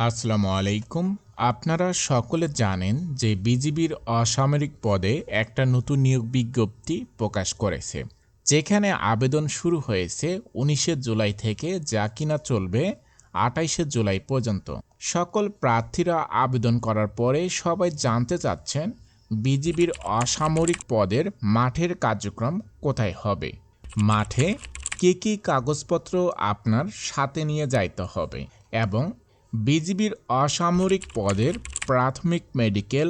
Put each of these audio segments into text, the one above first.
আসসালামু আলাইকুম। আপনারা সকলে জানেন যে বিজিবির অসামরিক পদে একটা নতুন নিয়োগ বিজ্ঞপ্তি প্রকাশ করেছে, যেখানে আবেদন শুরু হয়েছে 19 জুলাই থেকে, যা কিনা চলবে 28 জুলাই পর্যন্ত। সকল প্রার্থীরা আবেদন করার পরে সবাই জানতে চাচ্ছেন বিজিবির অসামরিক পদের মাঠের কার্যক্রম কোথায় হবে, মাঠে কী কী কাগজপত্র আপনার সাথে নিয়ে যাইতে হবে এবং বিজিবির অসামরিক পদের প্রাথমিক মেডিকেল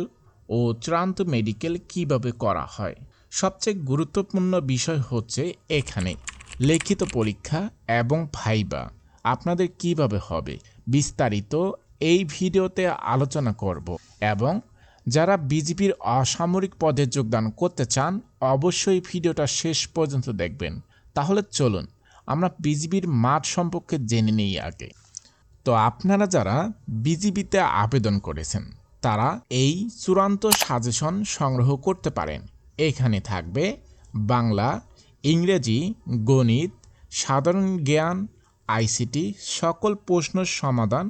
ও চূড়ান্ত মেডিকেল কিভাবে করা হয়। সবচেয়ে গুরুত্বপূর্ণ বিষয় হচ্ছে এখানে লিখিত পরীক্ষা এবং ভাইবা আপনাদের কিভাবে হবে, বিস্তারিত এই ভিডিওতে আলোচনা করব। এবং যারা বিজিবির অসামরিক পদে যোগদান করতে চান অবশ্যই ভিডিওটা শেষ পর্যন্ত দেখবেন। তাহলে চলুন আমরা বিজিবির মাঠ সম্পর্কে জেনে নিই আগে। তো আপনারা যারা বিজিবিতে আবেদন করেছেন তারা এই চূড়ান্ত সাজেশন সংগ্রহ করতে পারেন। এখানে থাকবে বাংলা, ইংরেজি, গণিত, সাধারণ জ্ঞান, আইসিটি, সকল প্রশ্নের সমাধান,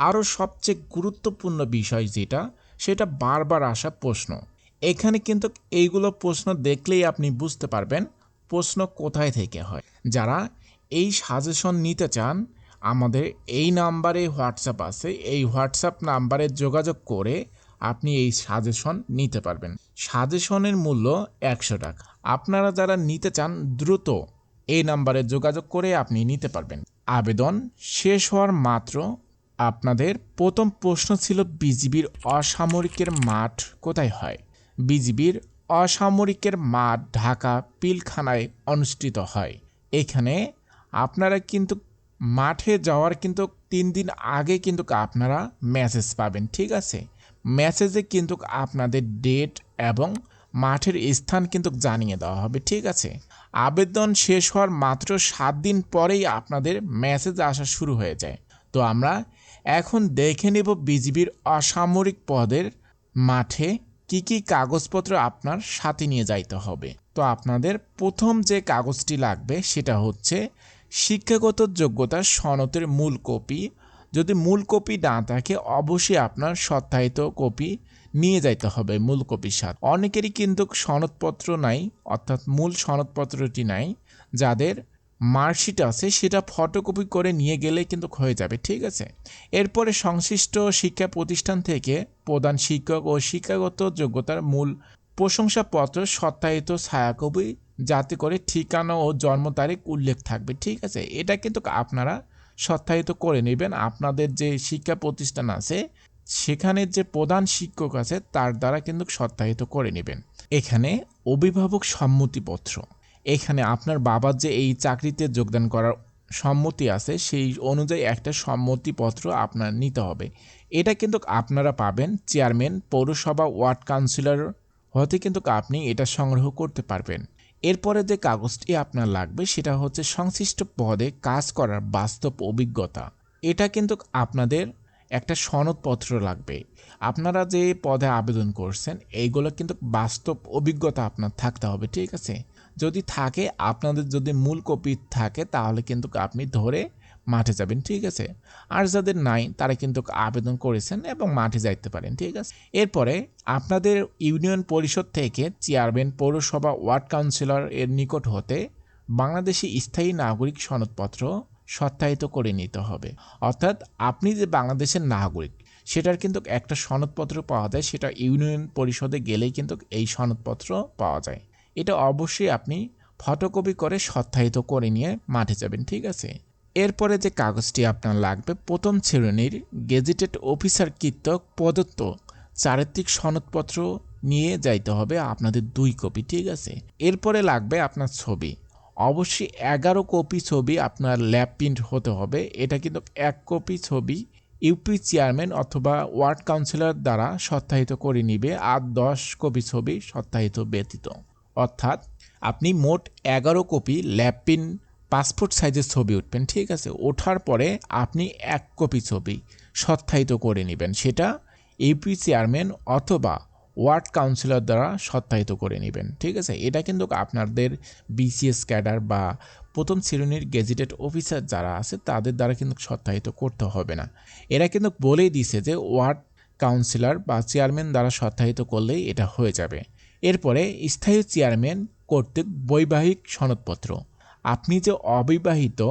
আরও সবচেয়ে গুরুত্বপূর্ণ বিষয় যেটা, সেটা বারবার আসা প্রশ্ন। এখানে কিন্তু এইগুলো প্রশ্ন দেখলেই আপনি বুঝতে পারবেন প্রশ্ন কোথায় থেকে হয়। যারা এই সাজেশন নিতে চান আমাদের এই নাম্বারে হোয়াটসঅ্যাপ আছে, এই হোয়াটসঅ্যাপ নাম্বারে যোগাযোগ করে আপনি এই সাজেশন নিতে পারবেন। সাজেশনের মূল্য 100 টাকা। আপনারা যারা নিতে চান দ্রুত এই নাম্বারে যোগাযোগ করে আপনি নিতে পারবেন। আবেদন শেষ হওয়ার মাত্র আপনাদের প্রথম প্রশ্ন ছিল বিজিবির অসামরিকের মাঠ কোথায় হয়। বিজিবির অসামরিকের মাঠ ঢাকা পিলখানায় অনুষ্ঠিত হয়। এখানে আপনারা কিন্তু মাঠে যাওয়ার কিন্তু 3 দিন আগে কিন্তু আপনারা মেসেজ পাবেন, ঠিক আছে। মেসেজে কিন্তু আপনাদের ডেট এবং মাঠের স্থান কিন্তু জানিয়ে দেওয়া হবে, ঠিক আছে। আবেদন শেষ হওয়ার মাত্র 7 দিন পরেই আপনাদের মেসেজ আসা শুরু হয়ে যায়। তো আমরা এখন দেখে নেব বিজিবির অসামরিক পদের মাঠে কি কি কাগজপত্র আপনার সাথে নিয়ে যাইতে হবে। তো আপনাদের প্রথম যে কাগজটি লাগবে সেটা হচ্ছে শিক্ষাগত যোগ্যতার সনদের মূল কপি। যদি মূল কপি না থাকে অবশ্যই আপনার সত্যায়িত কপি নিয়ে যাইতে হবে মূল কপির সাথে। অনেকেরই কিন্তু সনদপত্র নাই, অর্থাৎ মূল সনদপত্রটি নাই। যাদের মার্কশিট আছে সেটা ফটোকপি করে নিয়ে গেলে কিন্তু হয়ে যাবে, ঠিক আছে। এরপরে সংশ্লিষ্ট শিক্ষা প্রতিষ্ঠান থেকে প্রধান শিক্ষক ও শিক্ষাগত যোগ্যতার মূল প্রশংসাপত্র সত্যায়িত ছায়াকপি, যাতে করে ঠিকানা ও জন্ম তারিখ উল্লেখ থাকবে, ঠিক আছে। এটা কিন্তু আপনারা সত্যায়িত করে নেবেন। আপনাদের যে শিক্ষা প্রতিষ্ঠান আছে সেখানে যে প্রধান শিক্ষক আছে তার দ্বারা কিন্তু সত্যায়িত করে নেবেন। এখানে অভিভাবক সম্মতিপত্র, এখানে আপনার বাবার যে এই চাকরিতে যোগদান করার সম্মতি আছে সেই অনুযায়ী একটা সম্মতিপত্র আপনার নিতে হবে। এটা কিন্তু আপনারা পাবেন চেয়ারম্যান, পৌরসভা, ওয়ার্ড কাউন্সিলর হতে কিন্তু আপনি এটা সংগ্রহ করতে পারবেন। এরপরে যে কাগজটি আপনার লাগবে সেটা হচ্ছে সংশ্লিষ্ট পদে কাজ করার বাস্তব অভিজ্ঞতা। এটা কিন্তু আপনাদের একটা সনদপত্র লাগবে। আপনারা যে পদে আবেদন করছেন এইগুলো কিন্তু বাস্তব অভিজ্ঞতা আপনার থাকতে হবে, ঠিক আছে। যদি থাকে, আপনাদের যদি মূল কপি থাকে তাহলে কিন্তু আপনি ধরে মাঠে যাবেন, ঠিক আছে। আর যাদের নাই তারা কিন্তু আবেদন করেছেন এবং মাঠে যাইতে পারেন, ঠিক আছে। এরপরে আপনাদের ইউনিয়ন পরিষদ থেকে চেয়ারম্যান, পৌরসভা, ওয়ার্ড কাউন্সিলর এর নিকট হতে বাংলাদেশি স্থায়ী নাগরিক সনদপত্র সত্যায়িত করে নিতে হবে। অর্থাৎ আপনি যে বাংলাদেশের নাগরিক সেটার কিন্তু একটা সনদপত্র পাওয়া যায়, সেটা ইউনিয়ন পরিষদে গেলেই কিন্তু এই সনদপত্র পাওয়া যায়। এটা অবশ্যই আপনি ফটোকপি করে সত্যায়িত করে নিয়ে মাঠে যাবেন, ঠিক আছে। এরপরে যে কাগজটি আপনার লাগবে প্রথম শ্রেণীর গেজেটেড অফিসার কর্তৃক প্রদত্ত চারিত্রিক সনদপত্র নিয়ে যাইতে হবে আপনাদের 2 কপি, ঠিক আছে। এরপরে লাগবে আপনার ছবি, অবশ্যই 11 কপি ছবি আপনার ল্যাব প্রিন্ট হতে হবে। এটা কিন্তু 1 কপি ছবি ইউপি চেয়ারম্যান অথবা ওয়ার্ড কাউন্সিলর দ্বারা সত্যায়িত করে নিবে, আর 10 কপি ছবি সত্যায়িত ব্যতীত। অর্থাৎ আপনি মোট 11 কপি ল্যাব প্রিন্ট পাসপোর্ট সাইজের ছবি উঠবেন, ঠিক আছে। ওঠার পরে আপনি 1 কপি ছবি সত্যায়িত করে নেবেন, সেটা ইউপি চেয়ারম্যান অথবা ওয়ার্ড কাউন্সিলর দ্বারা সত্যায়িত করে নেবেন। ঠিক আছে, এটা কিন্তু আপনাদের বিসিএস ক্যাডার বা প্রথম শ্রেণীর গেজেটেড অফিসার যারা আছে তাদের দ্বারা কিন্তু সত্যায়িত করতে হবে না। এরা কিন্তু বলেই দিছে যে ওয়ার্ড কাউন্সিলর বা চেয়ারম্যান দ্বারা সত্যায়িত করলেই এটা হয়ে যাবে। এরপরে স্থায়ী চেয়ারম্যান কর্তৃক বৈবাহিক সনদপত্র। আপনি যে অবিবাহিত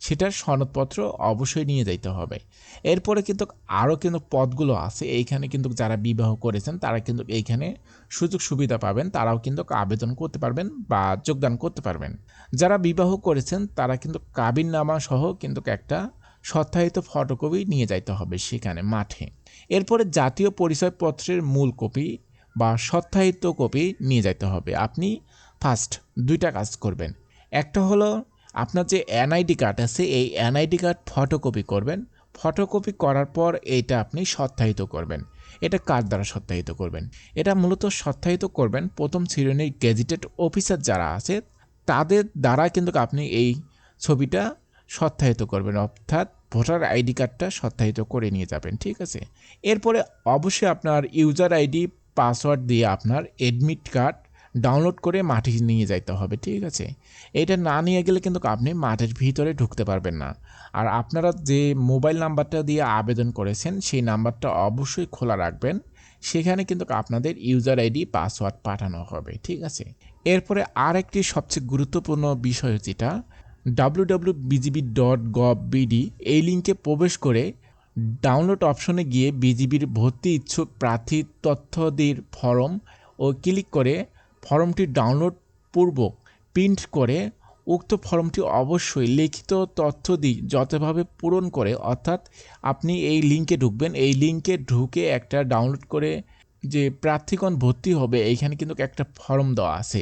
সেটার সনদপত্র অবশ্যই নিয়ে যাইতে হবে। এরপরে কিন্তু আরও কিন্তু পদগুলো আছে, এইখানে কিন্তু যারা বিবাহ করেছেন তারা কিন্তু এইখানে সুযোগ সুবিধা পাবেন, তারাও কিন্তু আবেদন করতে পারবেন বা যোগদান করতে পারবেন। যারা বিবাহ করেছেন তারা কিন্তু কাবিননামা সহ কিন্তু একটা সত্যায়িত ফটোকপি নিয়ে যাইতে হবে সেখানে মাঠে। এরপরে জাতীয় পরিচয়পত্রের মূল কপি বা সত্যায়িত কপি নিয়ে যাইতে হবে। আপনি ফার্স্ট দুইটা কাজ করবেন। একটা হলো আপনার যে এনআইডি কার্ড আছে এই এনআইডি কার্ড ফটোকপি করবেন। ফটোকপি করার পর এইটা আপনি সত্যায়িত করবেন। এটা কার দ্বারা সত্যায়িত করবেন? এটা মূলত সত্যায়িত করবেন প্রথম শ্রেণীর গেজেটেড অফিসার যারা আছে তাদের দ্বারা কিন্তু আপনি এই ছবিটা সত্যায়িত করবেন, অর্থাৎ ভোটার আইডি কার্ডটা সত্যায়িত করে নিয়ে যাবেন। ঠিক আছে, এরপরে অবশ্যই আপনার ইউজার আইডি পাসওয়ার্ড দিয়ে আপনার এডমিট কার্ড ডাউনলোড করে মাঠে নিয়ে যাইতে হবে। ঠিক আছে, এটা না নিয়ে গেলে কিন্তু আপনি মাঠের ভিতরে ঢুকতে পারবেন না। আর আপনারা যে মোবাইল নাম্বারটা দিয়ে আবেদন করেছেন সেই নাম্বারটা অবশ্যই খোলা রাখবেন, সেখানে কিন্তু আপনাদের ইউজার আইডি পাসওয়ার্ড পাঠানো হবে। ঠিক আছে, এরপরে আর একটি সবচেয়ে গুরুত্বপূর্ণ বিষয় যেটা www.bgb.gov.bd এই লিঙ্কে প্রবেশ করে ডাউনলোড অপশনে গিয়ে বিজিবির ভর্তি ইচ্ছুক প্রার্থীর তথ্যাদির ফর্ম ও ক্লিক করে ফর্মটি ডাউনলোড পূর্বক প্রিন্ট করে উক্ত ফর্মটি অবশ্যই লিখিত তথ্য দিয়ে যথাভাবে পূরণ করে, অর্থাৎ আপনি এই লিঙ্কে ঢুকবেন, এই লিঙ্কে ঢুকে একটা ডাউনলোড করে যে প্রার্থীগণ ভর্তি হবে এইখানে কিন্তু একটা ফর্ম দেওয়া আছে,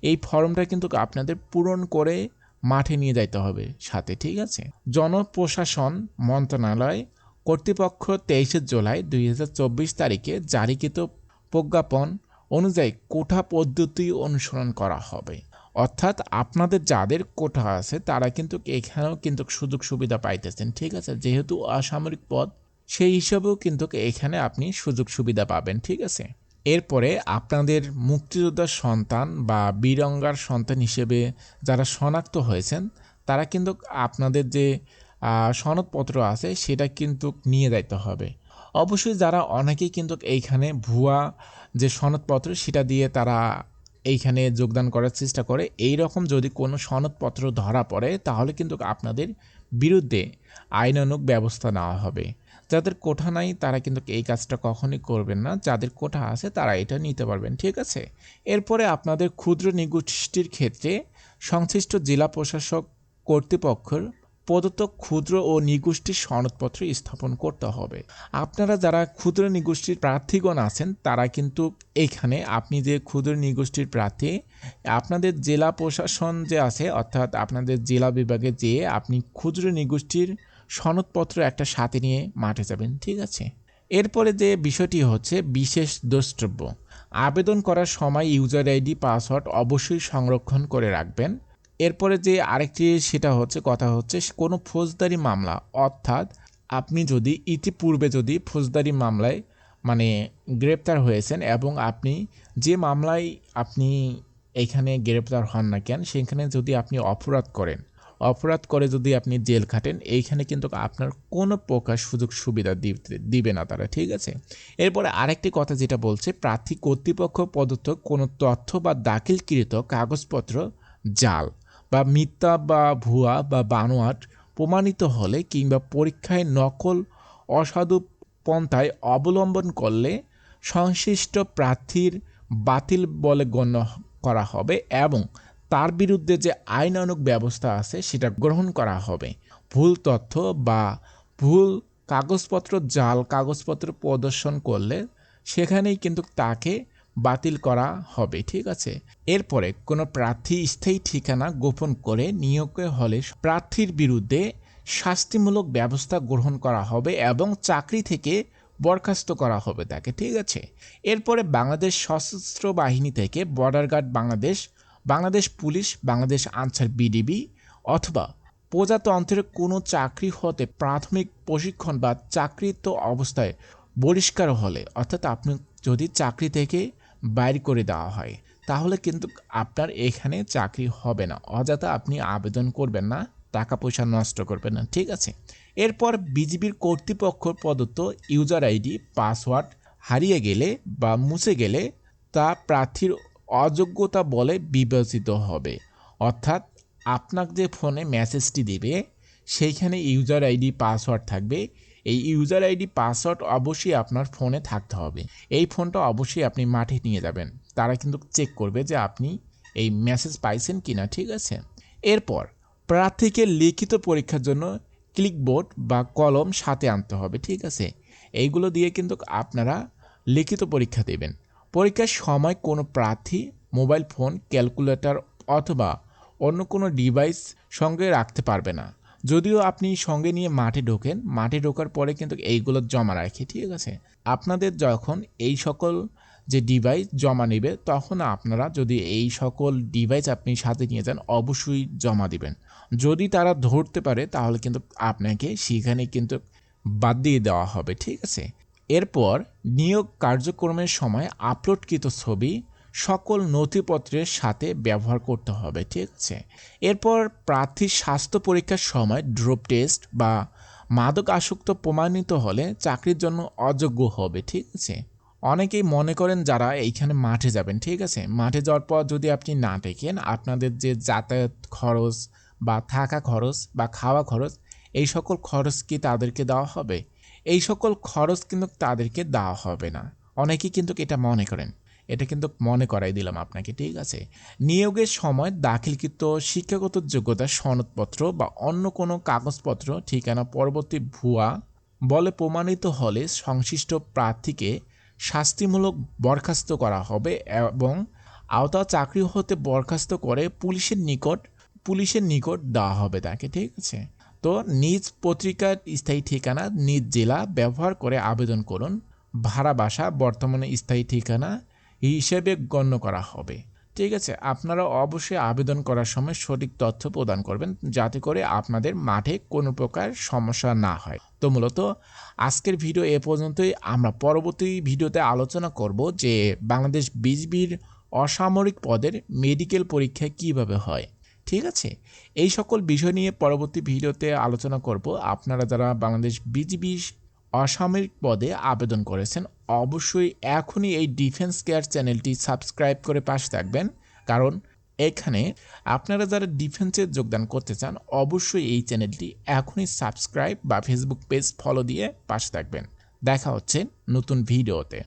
এই ফর্মটা কিন্তু আপনাদের পূরণ করে মাঠে নিয়ে যাইতে হবে সাথে। ঠিক আছে, জনপ্রশাসন মন্ত্রণালয় কর্তৃপক্ষ 23 জুলাই 2024 তারিখে জারিকৃত প্রজ্ঞাপন অনুযায়ী কোটা পদ্ধতি অনুসরণ করা হবে। অর্থাৎ আপনাদের যাদের কোটা আছে তারা কিন্তু এখানেও কিন্তু সুযোগ সুবিধা পাইতেছেন। ঠিক আছে, যেহেতু অসামরিক পদ সেই হিসাবেও কিন্তু এখানে আপনি সুযোগ সুবিধা পাবেন। ঠিক আছে, এরপরে আপনাদের মুক্তিযোদ্ধার সন্তান বা বীরঙ্গার সন্তান হিসেবে যারা শনাক্ত হয়েছেন তারা কিন্তু আপনাদের যে সনদপত্র আছে সেটা কিন্তু নিয়ে যাইতে হবে। অবশ্যই যারা অনেকেই কিন্তু এইখানে ভুয়া যে সনদপত্র সেটা দিয়ে তারা এইখানে যোগদান করার চেষ্টা করে, এই রকম যদি কোনো সনদপত্র ধরা পড়ে তাহলে কিন্তু আপনাদের বিরুদ্ধে আইনানুগ ব্যবস্থা নেওয়া হবে। যাদের কোঠা নাই তারা কিন্তু এই কাজটা কখনোই করবেন না, যাদের কোঠা আছে তারা এটা নিতে পারবেন। ঠিক আছে, এরপরে আপনাদের ক্ষুদ্র নিগোষ্ঠীর ক্ষেত্রে সংশ্লিষ্ট জেলা প্রশাসক কর্তৃপক্ষের প্রদত্ত ক্ষুদ্র ও নিগোষ্ঠীর সনদপত্র স্থাপন করতে হবে। আপনারা যারা ক্ষুদ্র নিগোষ্ঠীর প্রার্থীগণ আছেন তারা কিন্তু এখানে আপনি যে ক্ষুদ্র নিগোষ্ঠীর প্রার্থী আপনাদের জেলা প্রশাসন যে আছে অর্থাৎ আপনাদের জেলা বিভাগে যেয়ে আপনি ক্ষুদ্র নিগোষ্ঠীর সনদপত্র একটা সাথে নিয়ে মাঠে যাবেন। ঠিক আছে, এরপরে যে বিষয়টি হচ্ছে বিশেষ দ্রষ্টব্য। আবেদন করার সময় ইউজার আইডি পাসওয়ার্ড অবশ্যই সংরক্ষণ করে রাখবেন। এরপরে যে আরেকটি সেটা হচ্ছে কথা হচ্ছে কোনো ফৌজদারি মামলা, অর্থাৎ আপনি যদি ইতিপূর্বে যদি ফৌজদারি মামলায় মানে গ্রেপ্তার হয়েছেন এবং আপনি যে মামলায় আপনি এখানে গ্রেপ্তার হন না কেন সেখানে যদি আপনি অপরাধ করে যদি আপনি জেল খাটেন এইখানে কিন্তু আপনার কোনো প্রকার সুযোগ সুবিধা দিবে না তারা। ঠিক আছে, এরপরে আরেকটি কথা যেটা বলছে প্রার্থী কর্তৃপক্ষ প্রদত্ত কোনো তথ্য বা দাখিলকৃত কাগজপত্র জাল বা মিথ্যা বা ভুয়া বা বানোয়াট প্রমাণিত হলে কিংবা পরীক্ষায় নকল অসাধু পন্থায় অবলম্বন করলে সংশ্লিষ্ট প্রার্থীর বাতিল বলে গণ্য করা হবে এবং তার বিরুদ্ধে যে আইনানুগ ব্যবস্থা আছে সেটা গ্রহণ করা হবে। ভুল তথ্য বা ভুল কাগজপত্র জাল কাগজপত্র প্রদর্শন করলে সেখানেই কিন্তু তাকে বাতিল করা হবে। ঠিক আছে, এরপরে কোনো প্রার্থী স্থায়ী ঠিকানা গোপন করে নিয়োগে হলে প্রার্থীর বিরুদ্ধে শাস্তিমূলক ব্যবস্থা গ্রহণ করা হবে এবং চাকরি থেকে বরখাস্ত করা হবে তাকে। ঠিক আছে, এরপরে বাংলাদেশ সশস্ত্র বাহিনী থেকে border guard Bangladesh, Bangladesh police, Bangladesh Ansar VDP অথবা প্রজাতন্ত্রের কোনো চাকরি হতে প্রাথমিক প্রশিক্ষণ বা চাকরিত অবস্থায় বহিষ্কার হলে, অর্থাৎ আপনি যদি চাকরি থেকে বাইর করে দেওয়া হয় তাহলে কিন্তু আপনার এখানে চাকরি হবে না। অযথা আপনি আবেদন করবেন না, টাকা পয়সা নষ্ট করবেন না, ঠিক আছে। এরপর বিজিবির কর্তৃপক্ষ প্রদত্ত ইউজার আইডি পাসওয়ার্ড হারিয়ে গেলে বা মুছে গেলে তা প্রার্থীর অযোগ্যতা বলে বিবেচিত হবে। অর্থাৎ আপনার যে ফোনে মেসেজটি দিবে সেইখানে ইউজার আইডি পাসওয়ার্ড থাকবে। এই ইউজার আইডি পাসওয়ার্ড অবশ্যই আপনার ফোনে থাকতে হবে। এই ফোনটা অবশ্যই আপনি মাঠে নিয়ে যাবেন, তারা কিন্তু চেক করবে যে আপনি এই মেসেজ পাইছেন কিনা, ঠিক আছে। এরপর প্রার্থীকে লিখিত পরীক্ষার জন্য ক্লিকবোর্ড বা কলম সাথে আনতে হবে, ঠিক আছে। এইগুলো দিয়ে কিন্তু আপনারা লিখিত পরীক্ষা দেবেন। পরীক্ষার সময় কোনো প্রার্থী মোবাইল ফোন, ক্যালকুলেটর অথবা অন্য কোনো ডিভাইস সঙ্গে রাখতে পারবে না। যদিও আপনি সঙ্গে নিয়ে মাঠে ঢোকেন, মাঠে ঢোকার পরে কিন্তু এইগুলো জমা রাখে, ঠিক আছে। আপনাদের যখন এই সকল যে ডিভাইস জমা নেবে তখন আপনারা যদি এই সকল ডিভাইস আপনি সাথে নিয়ে যান অবশ্যই জমা দিবেন। যদি তারা ধরতে পারে তাহলে কিন্তু আপনাকে সেখানে কিন্তু বাদ দিয়ে দেওয়া হবে, ঠিক আছে। এরপর নিয়োগ কার্যক্রমের সময় আপলোডকৃত ছবি সকল নথিপত্রের সাথে ব্যবহার করতে হবে, ঠিক আছে। এরপর প্রার্থীর স্বাস্থ্য পরীক্ষার সময় ড্রপ টেস্ট বা মাদক আসক্ত প্রমাণিত হলে চাকরির জন্য অযোগ্য হবে, ঠিক আছে। অনেকেই মনে করেন যারা এইখানে মাঠে যাবেন, ঠিক আছে, মাঠে যাওয়ার পর যদি আপনি না টেকেন আপনাদের যে যাতায়াত খরচ বা থাকা খরচ বা খাওয়া খরচ এই সকল খরচ কি তাদেরকে দেওয়া হবে? এই সকল খরচ কিন্তু তাদেরকে দেওয়া হবে না। অনেকেই কিন্তু এটা মনে করেন, এটা কিন্তু মনে করাই দিলাম আপনাকে, ঠিক আছে। নিয়োগের সময় দাখিলকৃত শিক্ষাগত যোগ্যতা সনদপত্র বা অন্য কোনো কাগজপত্র ঠিকানা পরবর্তী ভুয়া বলে প্রমাণিত হলে সংশ্লিষ্ট প্রার্থীকে শাস্তিমূলক বরখাস্ত করা হবে এবং আওতা চাকরি হতে বরখাস্ত করে পুলিশের নিকট দেওয়া হবে তাকে, ঠিক আছে। তো নিজ পত্রিকার স্থায়ী ঠিকানা নিজ জেলা ব্যবহার করে আবেদন করুন। ভাড়া বাসা বর্তমানে স্থায়ী ঠিকানা হিসেবে গণ্য করা হবে, ঠিক আছে। আপনারা অবশ্যই আবেদন করার সময় সঠিক তথ্য প্রদান করবেন যাতে করে আপনাদের মাঠে কোনো প্রকার সমস্যা না হয়। তো মূলত আজকের ভিডিও এ পর্যন্তই। আমরা পরবর্তী ভিডিওতে আলোচনা করব যে বাংলাদেশ বিজিবির অসামরিক পদের মেডিকেল পরীক্ষা কিভাবে হয়, ঠিক আছে। এই সকল বিষয় নিয়ে পরবর্তী ভিডিওতে আলোচনা করব। আপনারা যারা বাংলাদেশ বিজিবি অসামরিক পদে আবেদন করেছেন অবশ্যই এখনই এই ডিফেন্স কেয়ার চ্যানেলটি সাবস্ক্রাইব করে পাশে থাকবেন, কারণ এখানে আপনারা যারা ডিফেন্সে যোগদান করতে চান অবশ্যই এই চ্যানেলটি এখনই সাবস্ক্রাইব বা ফেসবুক পেজ ফলো দিয়ে পাশে থাকবেন। দেখা হচ্ছে নতুন ভিডিওতে।